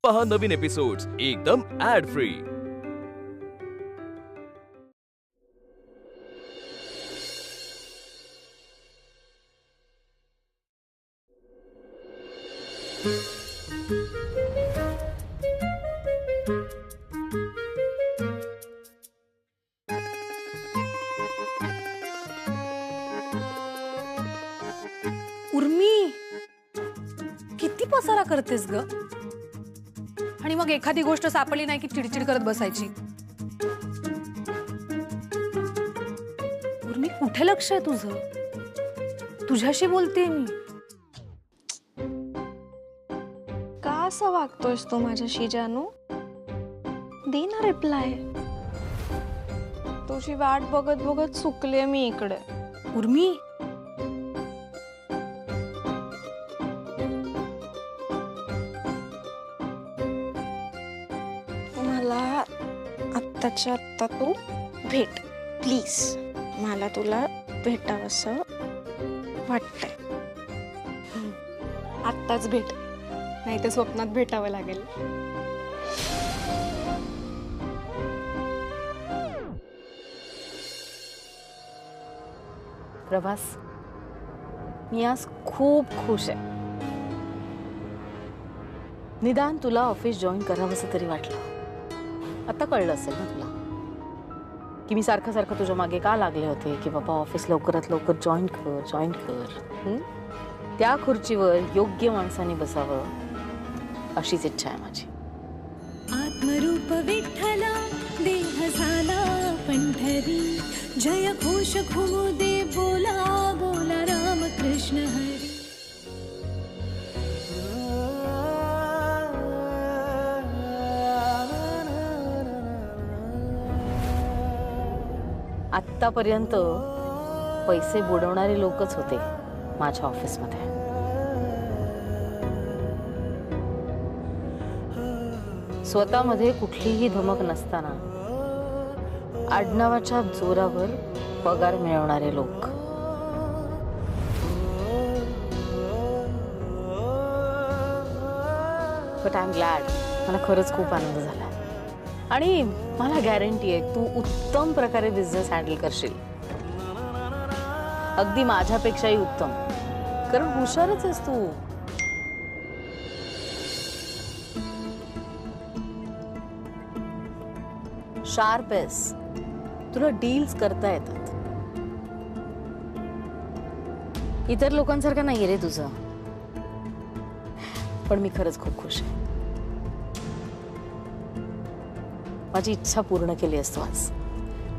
पहा नवीन एपिसोड्स एकदम add free. उर्मी, किती पसारा करतेस ग? आणि मग एखादी गोष्ट सापडली नाही की चिडचिड करत बसायची। उर्मी, कुठे लक्ष आहे तुझं? तुझ्याशी बोलते मी। का असं वागतोयस तू माझ्याशी जानू? दे ना रिप्लाय। तुझी वाट बघत बघत चुकले मी इकडे। उर्मी, मला आत्ताच्या आत्ता तू भेट प्लीज। मला तुला भेटावंसं वाटतंय। आत्ताच भेट, नाही तर स्वप्नात भेटावं लागेल। प्रभास, मी आज खूप खुश आहे। निदान तुला ऑफिस जॉईन करावंसं तरी वाटलं। आता कळलं असेल ना तुला की मी सारखं सारखं तुझ्या मागे का लागले होते की बाबा ऑफिस लवकरात लवकर जॉईन कर। त्या खुर्चीवर योग्य माणसाने बसावं अशीच इच्छा आहे माझी। आत्मरूप विठ्ठला देह झाला पंढरी, जय घोष घुमू दे बोला बोला राम कृष्ण हरी। आत्तापर्यंत पैसे बुडवणारे लोकच होते माझ्या ऑफिसमध्ये। स्वतःमध्ये कुठलीही धमक नसताना आडनावाच्या जोरावर पगार मिळवणारे लोक। बट आय एम ग्लॅड, मला खरंच खूप आनंद झाला आणि मला गॅरंटी आहे तू उत्तम प्रकारे बिझनेस हँडल करशील। अगदी माझ्यापेक्षाही उत्तम, कारण हुशारच आहेस तू। शार्प आहेस, तुला डील्स करता येतात। इतर लोकांसारखं नाहीये रे तुझं। पण मी खरंच खूप खुश आहे। माझी इच्छा पूर्ण केली असतो आज।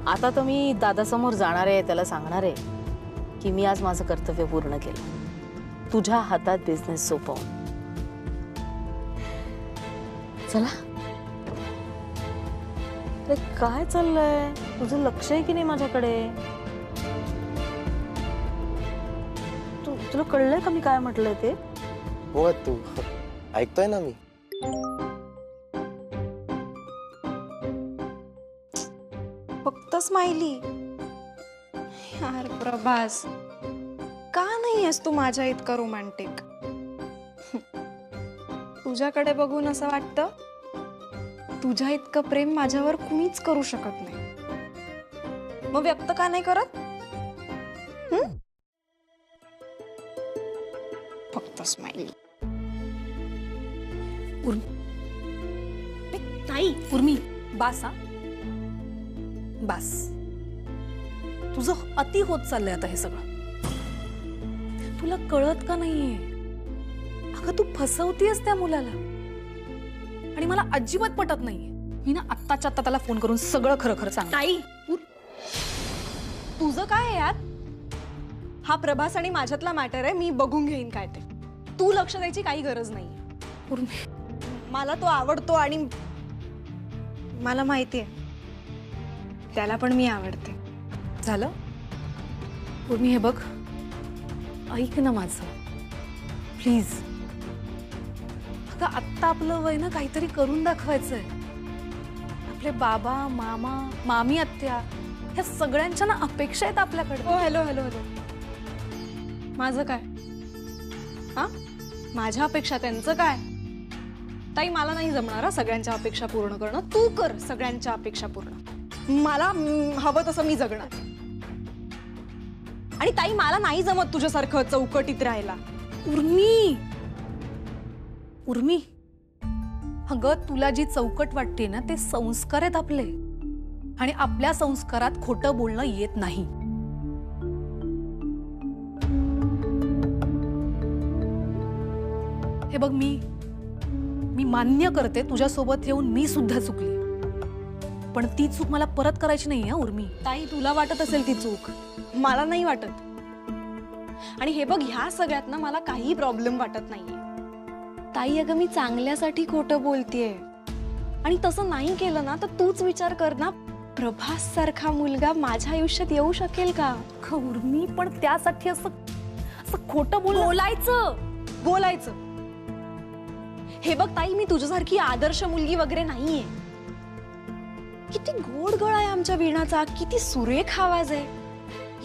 आता तर मी दादासमोर जाणार आहे, त्याला सांगणार आहे की मी आज माझं कर्तव्य पूर्ण केलं, तुझ्या हातात बिझनेस सोपवून। चला, अरे काय चाललंय? तुझं लक्ष आहे की नाही माझ्याकडे? तुला कळलंय का मी काय म्हटलंय ते? हो, तू ऐकतोय ना मी। फक्त स्माइली। यार प्रभास, का नाही आहेस तू माझ्या इतका रोमॅन्टिक? तुझ्याकडे बघून असं वाटतं तुझ्या इतकं प्रेम माझ्यावर कुणीच करू शकत नाही। मग व्यक्त का नाही करत? फक्त स्माइली। नाही उर्मी, बास हा, बास। तुझं अति होत चाललंय आता हे सगळं। तुला कळत का नाहीये? अगं तू फसवतीयस त्या मुलाला आणि मला अजिबात पटत नाहीये। मी ना आत्ताच्या आत्ता त्याला फोन करून सगळं खरं खरं सांग। ताई, तुझं काय आहे यार? हा प्रभास आणि माझ्यातला मॅटर आहे, मी बघून घेईन काय ते। तू लक्ष द्यायची काही गरज नाही। उर्मी, मला तो आवडतो आणि मला माहिती आहे त्याला पण मी आवडते। झालं? उर्मी, हे बघ, ऐक ना माझं प्लीज। अगं आत्ता आपलं वय ना काहीतरी करून दाखवायचंय। आपले बाबा, मामा, मामी, आत्या ह्या सगळ्यांच्या ना अपेक्षा आहेत आपल्याकडे। ओ हॅलो हॅलो हॅलो, माझं काय? हा, माझ्या अपेक्षा त्यांचं काय? ताई मला नाही जमणार सगळ्यांच्या अपेक्षा पूर्ण करणं. तू कर सगळ्यांच्या अपेक्षा पूर्ण. मला हवं तसं मी जगणार. आणि ताई मला नाही जमत तुझ्यासारखं चौकटीत राहायला. उर्मी, अगं तुला जी चौकट वाटते ना ते संस्कार आहेत आपले, आणि आपल्या संस्कारात खोटं बोलणं येत नाही. हे बघ, मी मान्य करते तुझ्यासोबत येऊन मी सुद्धा चुकली, पण ती चूक मला परत करायची नाही हा उर्मी. ताई तुला वाटत असेल ती चूक, मला नाही वाटत. आणि हे बघ, ह्या सगळ्यात ना मला काही प्रॉब्लेम वाटत नाहीये. ताई अगं मी चांगल्यासाठी खोटं बोलतेय. आणि तसं नाही केलं ना तर तूच विचार कर ना, प्रभास सारखा मुलगा माझ्या आयुष्यात येऊ शकेल का? उर्मी, पण त्यासाठी असं खोटं बोलायचं. हे बघ ताई, मी तुझ्यासारखी आदर्श मुलगी वगैरे नाहीये. किती गोड गळा आहे आमच्या वीणाचा, किती सुरेख आवाज आहे.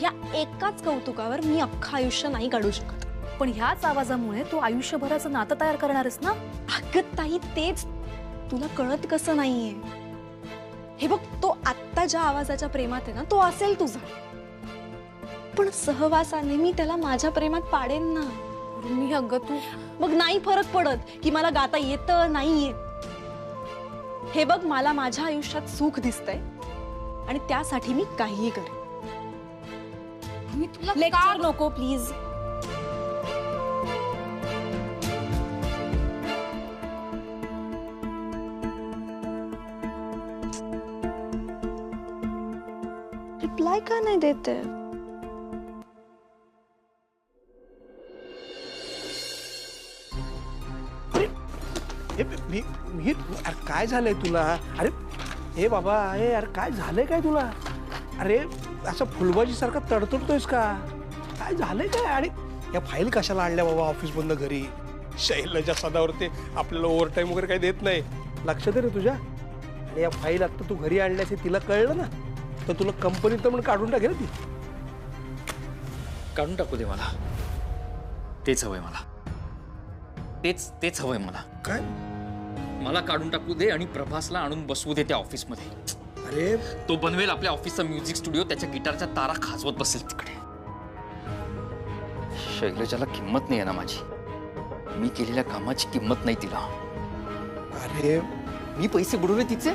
या एकाच कौतुकावर मी अख्खं आयुष्य नाही काढू शकत. पण ह्याच आवाजामुळे तू आयुष्यभराचं नातं तयार करणार आहेस ना. अगं ताई, तेच तुला कळत कसं नाहीये. हे बघ, तो आत्ता ज्या आवाजाच्या प्रेमात आहे ना तो असेल तुझा, पण सहवासाने मी त्याला माझ्या प्रेमात पाडेन ना. उर्मी अगं तू, मग नाही फरक पडत की मला गाता येतं नाही येत. हे बघ, मला माझ्या आयुष्यात सुख दिसतंय आणि त्यासाठी मी काहीही करेन. मी तुला लेक्चर नको प्लीज. रिप्लाय का नाही देते? अरे काय झालंय तुला? अरे हे बाबा, अरे यार काय झालंय काय तुला? अरे असं फुलबाजी सारखा तडतडतोयस का? काय झालंय काय? आणि या फाईल कशाला आणल्या बाबा ऑफिस मधनं घरी? शैलजा सदावरती आपल्याला ओव्हरटाईम वगैरे काही देत नाही, लक्षात आहे रे तुझ्या? आणि या फाईल आता तू घरी आणल्यास तिला कळलं ना तर तुला कंपनीत म्हणून काढून टाकेल ती. काढून टाकू दे मला, तेच हवंय मला. तेच हवंय मला. काय? मला काढून टाकू दे आणि प्रभासला आणून बसवू दे त्या ऑफिसमध्ये. अरे तो बनवेल आपल्या ऑफिसचा म्युझिक स्टुडिओ, त्याच्या गिटारच्या तारा खाजवत बसेल तिकडे. शैलजाला किंमत नाही आहे ना माझी, मी केलेल्या कामाची किंमत नाही तिला. अरे मी पैसे बुडवले तिचे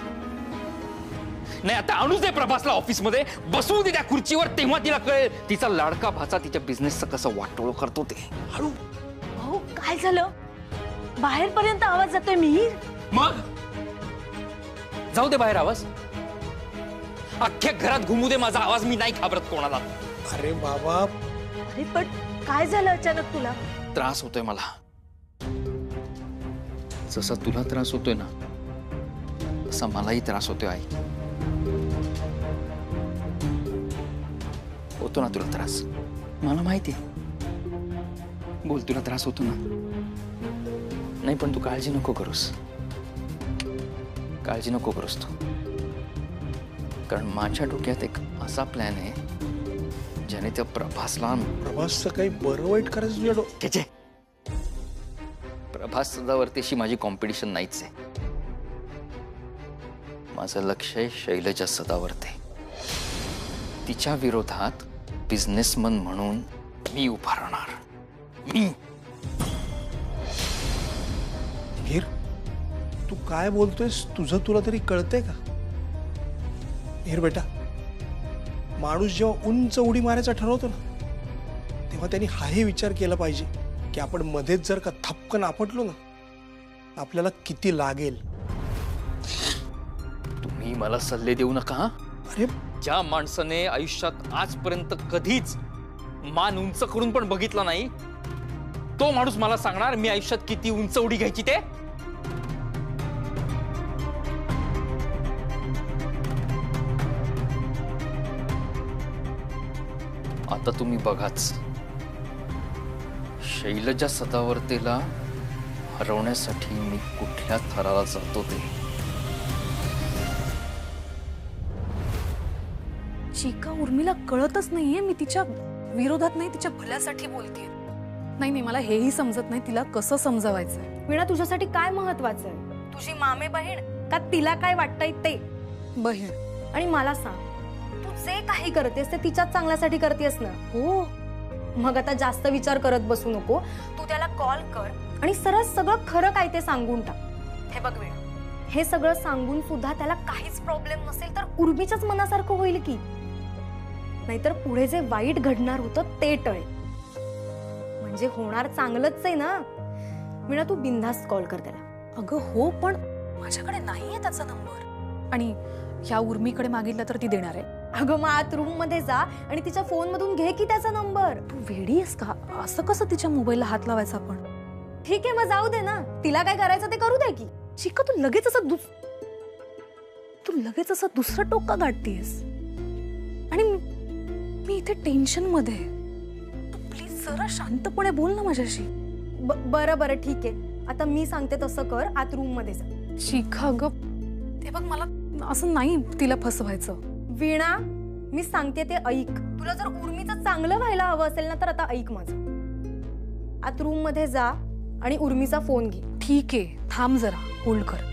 नाही. आता आणूच दे प्रभासला ऑफिसमध्ये, बसवू दे त्या खुर्चीवर, तेव्हा तिला कळेल तिचा लाडका भाचा तिच्या बिझनेसचं कसं वाटोळ करतो ते. हळू. अहो काय झालं? बाहेरपर्यंत आवाज जातोय. मी मग जाऊ दे बाहेर आवाज, अख्ख्या घरात घुमू दे माझा आवाज, मी नाही घाबरत कोणाला. अरे बाबा, अरे पण काय झालं अचानक तुला? त्रास होतोय मला, जसा तुला त्रास होतोय ना तसा मलाही त्रास होतोय आई. होतो ना तुला त्रास, मला माहितीये. बोल, तुला त्रास होतो ना? नाही पण तू काळजी नको करूस, काळजी नको करूस तू. कारण माझ्या डोक्यात एक असा प्लॅन आहे ज्याने त्या प्रभासचं काही बरं वाईट करायचं तुझ्या त्याचे प्रभास सदावर्तीशी माझी कॉम्पिटिशन नाहीच आहे. माझं लक्ष आहे शैलजा सदावर्ते. तिच्या विरोधात बिझनेसमन म्हणून मी उभा राहणार. मी हीर, तू काय बोलतोयस? तुझं तुला तरी कळतंय का? हीर बेटा, माणूस जेव्हा उंच उडी मारायचा ठरवतो ना तेव्हा त्यांनी हाही विचार केला पाहिजे की आपण मध्येच जर का थपकन आपटलो ना आपल्याला किती लागेल. तुम्ही मला सल्ले देऊ नका. अरे ज्या माणसाने आयुष्यात आजपर्यंत कधीच मान उंच करून पण बघितला नाही तो माणूस मला सांगणार मी आयुष्यात किती उंच उडी घ्यायची ते? आता तुम्ही बघाच, शैलजा सदावर्तेला हरवण्यासाठी मी कुठल्या थराला जातो ते. चिका, उर्मिला कळतच नाहीये मी तिच्या विरोधात नाही, तिच्या भल्यासाठी बोलतेय. नाही, मला हेही समजत नाही तिला कसं समजावायचंय. वीणा, तुझ्यासाठी काय महत्वाचं आहे? तुझी मामे बहीण का तिला काय वाटतंय ते? बहीण. आणि मला सांग, तू जे काही करतेस ते तिच्याच चांगल्यासाठी करतेस ना? हो. मग आता जास्त विचार करत बसू नको. तू त्याला कॉल कर आणि सरळ सगळं खरं काय ते सांगून टाक. हे बघ वेळ, हे सगळं सांगून सुद्धा त्याला काहीच प्रॉब्लेम नसेल तर उर्मीच्याच मनासारखं होईल की. नाहीतर पुढे जे वाईट घडणार होतं ते टळेल. म्हणजे होणार चांगलंच आहे ना. मीना, तू बिनधास्त कॉल कर त्याला. अगं हो, पण माझ्याकडे नाहीये त्याचा नंबर. आणि ह्या उर्मीकडे मागितला तर ती देणार आहे? अगं मग आत रूम मध्ये जा आणि तिच्या फोन मधून घे की त्याचा नंबर. तू वेडी आहेस का? असं कसं तिच्या मोबाईलला हात लावायचा आपण? ठीक आहे, मग जाऊ दे ना. तिला काय करायचं ते करू दे की. चिका, तू लगेच असं दुसरं टोक का गाठतीयस? आणि मी इथे टेन्शन मध्ये. तू प्लीज जरा शांतपणे बोल ना माझ्याशी. बरं बरं ठीक आहे. आता मी सांगते तसं कर. आत रूम मध्ये जा. शिखा ग, ते बघ, मला असं नाही तिला फसवायचं. वीणा, मी सांगते ते ऐक. तुला जर उर्मीचं चांगलं व्हायला हवं असेल ना तर आता ऐक माझं. आत रूम मध्ये जा आणि उर्मीचा फोन घे. ठीक आहे, थांब जरा, होल्ड कर.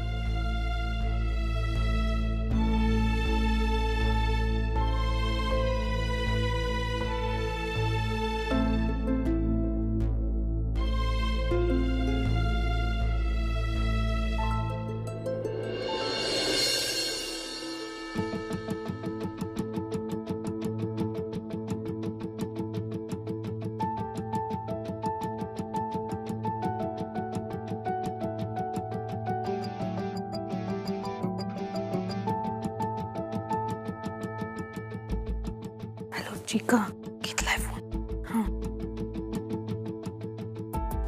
हॅलो चिका, घेतलाय फोन. हा,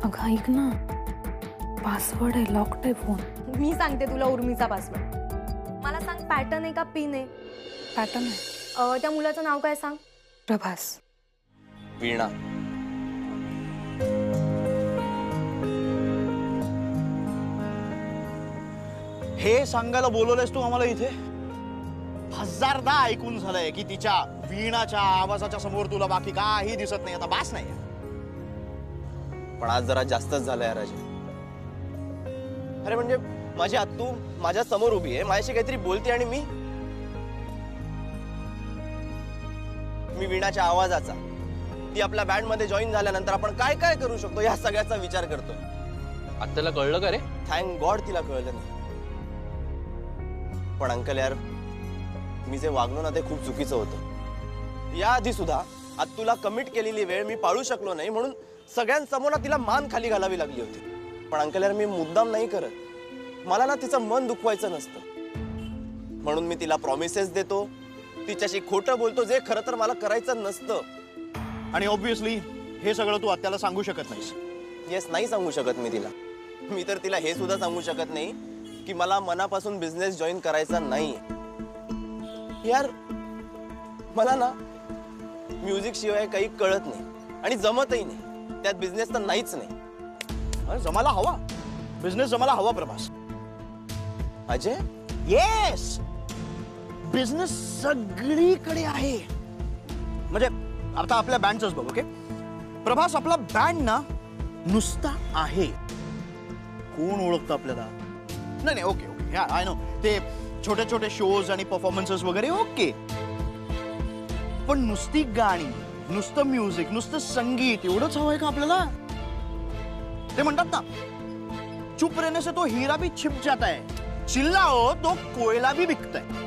अगं ऐक ना, पासवर्ड आहे, लॉक्ड आहे फोन. मी सांगते तुला उर्मीचा पासवर्ड. मला सांग, पॅटर्न आहे का पिन आहे? पॅटर्न आहे. त्या मुलाचं नाव काय सांग? प्रभास. वीणा. हे सांगायला बोलवलंयस तू आम्हाला इथे? हजारदा ऐकून झालंय की तिच्या वीणाच्या आवाजाच्या समोर तुला बाकी काही दिसत नाही. आता बास नाही. पण आज जरा जास्तच झालंय यार अजय. अरे म्हणजे माझी आत्तू माझ्या समोर उभी आहे, माझ्याशी काहीतरी बोलते आणि मी वीणाच्या आवाजाचा, ती आपल्या बँड मध्ये जॉईन झाल्यानंतर आपण काय काय करू शकतो या सगळ्याचा विचार करतो. आता त्याला कळलं का रे? थँक गॉड तिला कळलं नाही. पण अंकल यार, मी जे वागलो ना ते खूप चुकीचं होतं. याआधी सुद्धा आत्तूला कमिट केलेली वेळ मी पाळू शकलो नाही म्हणून सगळ्यांसमोर तिला मान खाली घालावी लागली होती. पण अंकल यार, मी मुद्दाम नाही करत. मला ना तिचं मन दुखवायचं नसतं म्हणून मी तिला प्रॉमिसेस देतो, तिच्याशी खोटं बोलतो, जे खरं तर मला करायचं नसतं. आणि ऑब्व्हियसली हे सगळं तू आत्याला सांगू शकत नाहीस. येस, नाही सांगू शकत मी तिला. मी तर तिला हे सुद्धा सांगू शकत नाही की मला मनापासून बिझनेस जॉईन करायचा नाही. यार, मला ना म्युझिक शिवाय काही कळत नाही आणि जमतही नाही. त्यात बिझनेस तर नाहीच नाही. अरे जमायला हवा, बिझनेस जमायला हवा प्रभास. अजय, येस, बिझनेस सगळीकडे आहे. म्हणजे आता आपल्या बँडच बघ. ओके प्रभास, आपला बँड ना नुसता आहे. कोण ओळखतं आपल्याला? नाही नाही, ओके ओके, आय नो, ते छोटे छोटे शोज आणि परफॉर्मन्सेस वगैरे ओके. पण नुसती गाणी, नुसतं म्युझिक, नुसतं संगीत एवढंच हवंय का आपल्याला? ते म्हणतात ना, चुप रहने से तो हीरा भी छिप जाता है, चिल्लाओ तो कोयला भी बिकता है.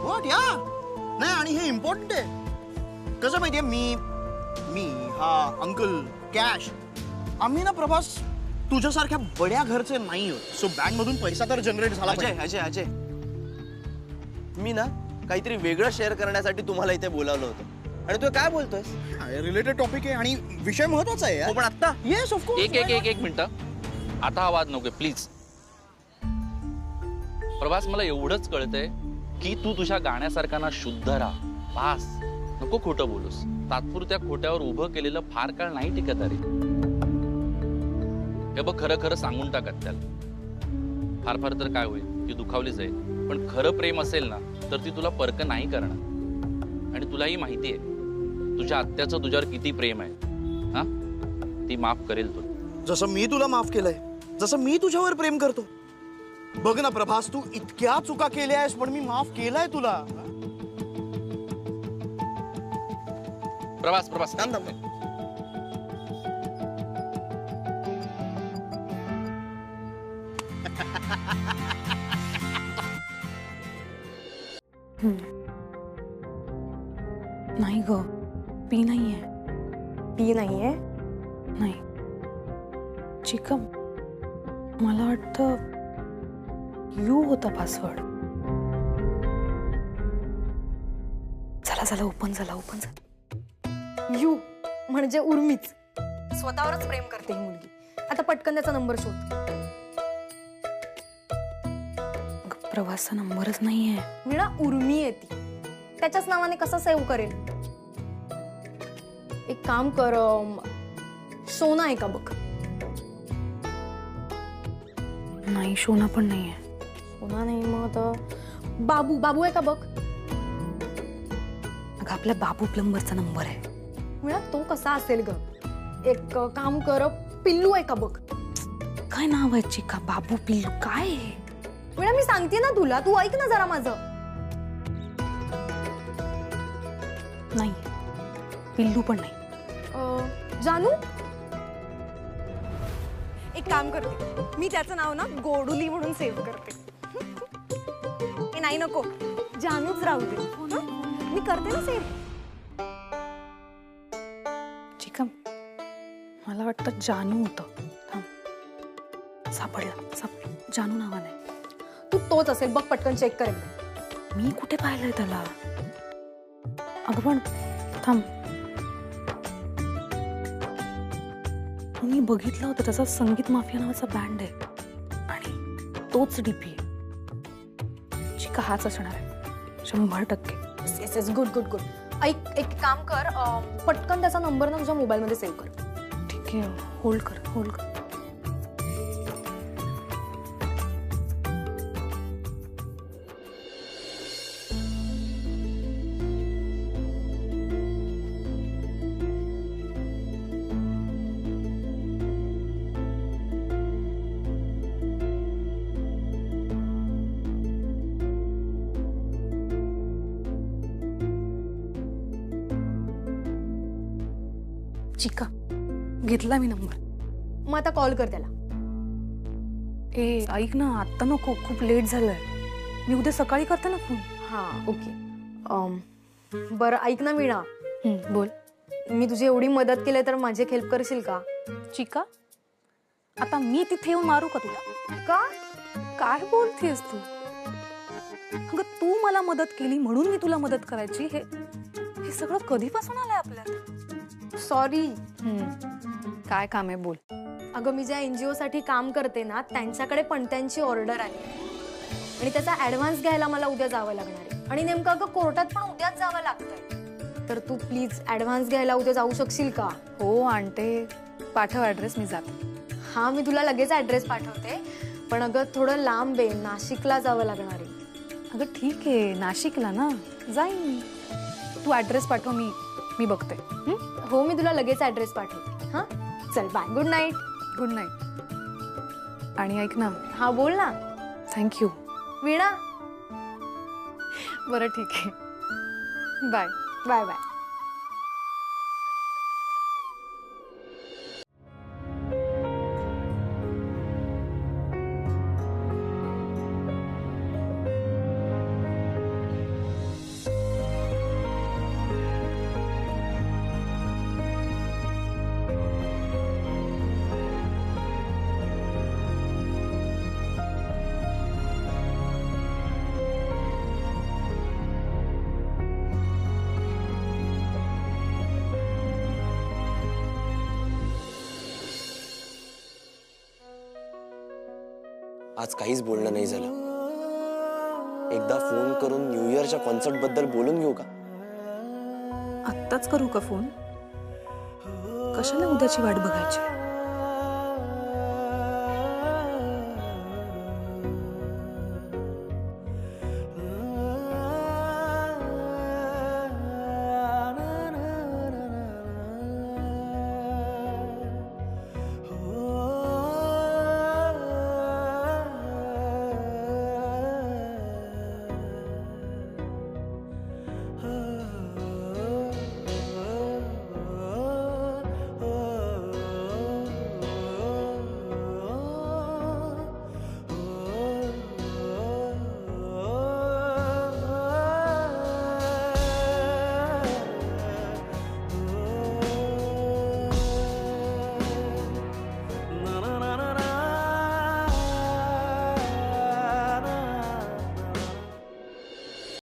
व्हॉट या? नाही, आणि हे इम्पॉर्टंट आहे. कसं माहितीये, मी हा अंकल कॅश, आम्ही ना प्रभास तुझ्यासारख्या बड्या घरचे नाही आहोत. सो बँड मधून पैसा तर जनरेट झाला अजय पाहिजे. अजय अजय मी ना काहीतरी वेगळं शेअर करण्यासाठी तुम्हाला इथे बोलावलं होतं आणि तू काय बोलतोयस? रिलेटेड टॉपिक आहे आणि विषय महत्वाचा आहे. हो, पण आता येस ऑफकोर्स. एक मिनिट. आता हा वाद नको प्लीज. प्रभास, मला एवढंच कळतंय की तू तुझ्या गाण्यासारखा ना शुद्ध राहा. बास, नको खोटं बोलूस. तात्पुरत्या खोट्यावर उभं केलेलं फार काळ नाही टिकत. अरे हे बघ, खरं खरं सांगून टाकत त्याला. फार फार तर काय होईल, ती दुखावली जाईल. पण खरं प्रेम असेल ना तर ती तुला परक नाही करणार. आणि तुलाही माहिती आहे तुझ्या आत्याचं तुझ्यावर किती प्रेम आहे. हा, ती माफ करेल तू. जसं मी तुला माफ केलंय, जसं मी तुझ्यावर प्रेम करतो. बघ ना प्रभास, तू इतक्या चुका केल्या आहेस पण मी माफ केलंय तुला. प्रभास प्रभास थांब, थांब. नाही ग, पी नाहीये. पी नाहीये. नाही चिकम, मला वाटतं यू होता पासवर्ड. चला चला, ओपन झाला, ओपन झाला. यू म्हणजे उर्मीच. स्वतःवरच प्रेम करते ही मुलगी. आता पटकन त्याचा नंबर शोध. प्रवासचा नंबरच नाहीये. वीणा, उर्मी आहे ती. त्याच्याच नावाने कसं सेव्ह करेल? एक काम कर, सोना आहे का बघ. नाही, शोना पण नाहीये. सोना नाही, मग आता बाबू, बाबू आहे का बघ. अगं आपल्या बाबू प्लंबरचा नंबर आहे. वीणा, तो कसा असेल ग. एक काम कर, पिल्लू आहे का बघ. काय नाव आहे चिका? बाबू पिल्लू काय आहे? वीणा, मी सांगते ना तुला, तू ऐक ना जरा माझं. नाही, पिल्लू पण नाही. जानू, एक काम करते, मी त्याचं नाव ना गोडुली म्हणून सेव्ह करते. हे नाही, नको, जानूच राहू दे. हं? मी करते ना सेव्ह. चिकम, मला वाटतं जानू होतं. थांब, सापडलं. जानू नावाने. तू तोच असेल बघ, पटकन चेक कर एकदा. मी कुठे पाहिलंय त्याला? अगं पण थांब, मी बघितलं होतं, त्याचा संगीत माफिया नावाचा बँड आहे आणि तोच डीपी आहे. चिका हाच असणार आहे 100%. Yes yes, good good good. ऐक, एक काम कर, पटकन त्याचा नंबर ना तुझ्या मोबाईलमध्ये सेव्ह कर. ठीक आहे, होल्ड कर, होल्ड कर. चिका, घेतला मी नंबर. मग आता कॉल कर त्याला. ए ऐक ना, आत्ता नको, खूप लेट झालंय. मी उद्या सकाळी करते ना फोन. हां, ओके. बरं ऐक ना वीणा, बोल. मी तुझी एवढी मदत केली तर माझी एक हेल्प करशील का? चिका, आता मी तिथे येऊन मारू का तुला? का? काय बोलतेस तू? अगं तू मला मदत केली म्हणून मी तुला मदत करायची. हे सगळं कधीपासून आलंय आपल्यात? सॉरी. काय काम आहे बोल. अगं मी ज्या NGO साठी काम करते ना, त्यांच्याकडे पण त्यांची ऑर्डर आली आणि त्याचा ऍडव्हान्स घ्यायला मला उद्या जावं लागणार आहे. आणि नेमकं अगं कोर्टात पण उद्याच जावं लागतंय. तर तू प्लीज ऍडव्हान्स घ्यायला उद्या जाऊ शकशील का? हो आणते, पाठव ऍड्रेस, मी जाते. हा, मी तुला लगेच ऍड्रेस पाठवते. पण अगं थोडं लांब आहे, नाशिकला जावं लागणार आहे. अगं ठीक आहे, नाशिकला ना जाईन मी. तू ऍड्रेस पाठव, मी बघते. हो, मी तुला लगेच ऍड्रेस पाठवते. हां, चल bye, good night. Good night. आणि ऐक ना. हा, बोल ना. थँक्यू वीणा. बरं ठीक आहे, बाय बाय बाय. आज काहीच बोलणं नाही झालं. एकदा फोन करून न्यू इयरच्या कॉन्सर्ट बद्दल बोलून घेऊ का? आत्ताच करू का फोन? कशाला उद्याची वाट बघायची?